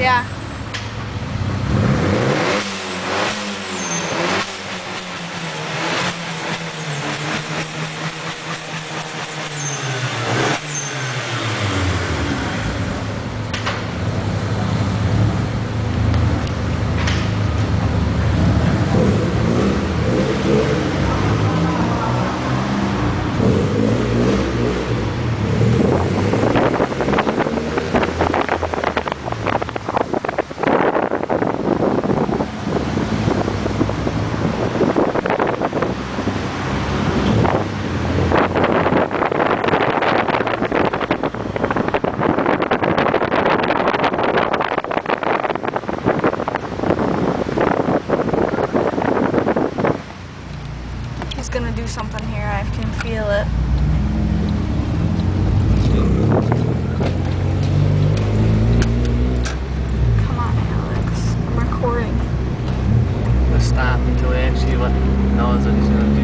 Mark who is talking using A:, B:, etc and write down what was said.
A: Yeah. He's gonna do something here, I can feel it. Come on, Alex. I'm recording.
B: Let's stop until he actually knows what he's doing.